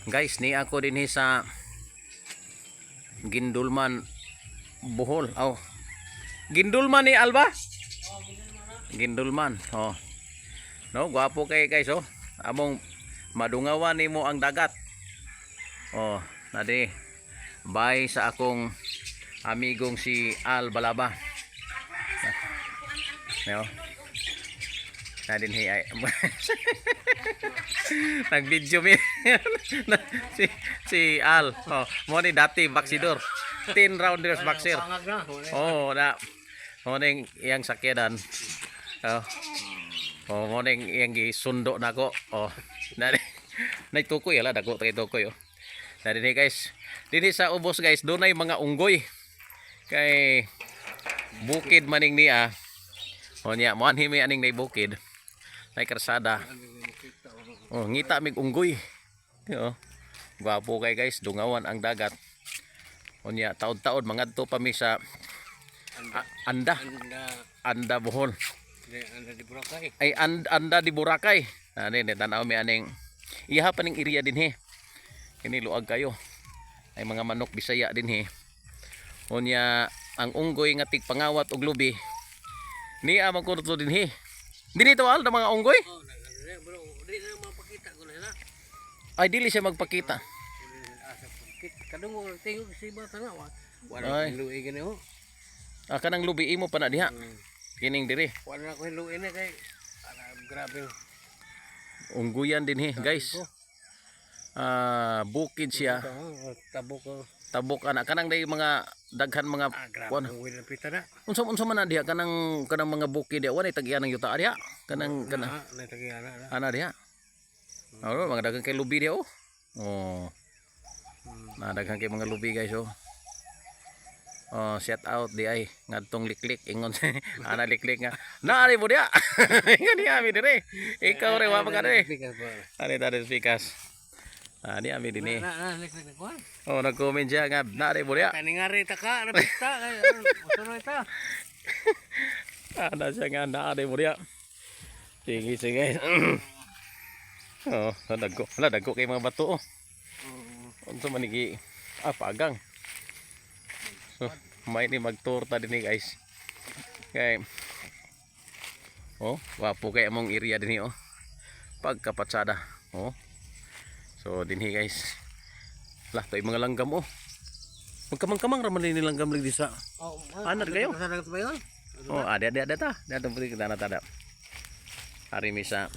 Guys, ni ako din sa Gindulman, Bohol. Oh. Gindulman ni Alba? Gindulman. Oh. No, gwapo kay guys oh. Among madungawan nimo ang dagat. Oh, nadi. Bye sa akong amigong si Al Balaba. No. Nadin hi ay. Nag-video mi. si Al. Oh, mo ni dati baksidor. 10 rounders boxer. Oh, na. Mo ning iyang sakyanan. Oh. Oh, mo ning iyang gisundo nako. Oh. Nay tukoy ala dako tay tukoy oh. Nadin hi guys. Dinhi sa ubos guys, dunay mga unggoy. Kay bukid maning niya. O niya, mo anhi mi aning nay bukid. Nay karsada. Oh, ngita mig unggoy. Oh. Gwapo kay guys, dungawan ang dagat. O niya, taod-taod mangadto pa mi sa Anda Bohol. Anda di Boracay. Ay Anda di Boracay. Ani tanaw mi aning iha pa ning area dinhi. Kini luag kayo. Ay mga manok Bisaya dinhi. O niya, ang unggoy nga tigpangawat og lubi. Niya magkurto dinhi. Dinhi to al mga unggoy? Oh, bro, di na mapakita ko na. Ay dili siya magpakita. Kadung ko tingog si bata nga. Ay. Wala luwi gani ho. Kanang lubi imo pa na diha. Kining diri. Wala ko luwi na kay grabe. Ungguyan dinhi, guys. Bukid siya. Tabok ko. Tabok ana kanang day mga daghan mga kuan. Wala pita na. Unsa man na diha kanang mga bukid diha wala tagyan ng yuta diha. Kanang ana diha. Oh, mga daghan kay lubi diha oh. Oh. Daghan kay mga lubi guys oh. Oh, shout out di ay ngadtong liklik ingon ana liklik nga. Naari mo diha. Ngani ami dire. Ikaw re wa pa dire. Ari tadi speakers. Di ami dinhi. Oh, nag-comment siya nga naari mo diha. Kani nga rin taka na pista kay usuno ita. Ada siya nga naari mo diha. Sige guys. Oh, dagko kay mga bato oh. Unsa man iki pagang. So, may ni mag-tour ta dinhi guys. Kay oh, wapo kay among area dinhi oh. Pagkapatsada. Oh. So dinhi guys. Lah toy mga langgam oh. Magkamang-kamang ra man ni langgam ligdi sa. Oh, ana kayo? Sa dagat ba yun? Oh, ada ta. Datang putih kita tada. Hari misa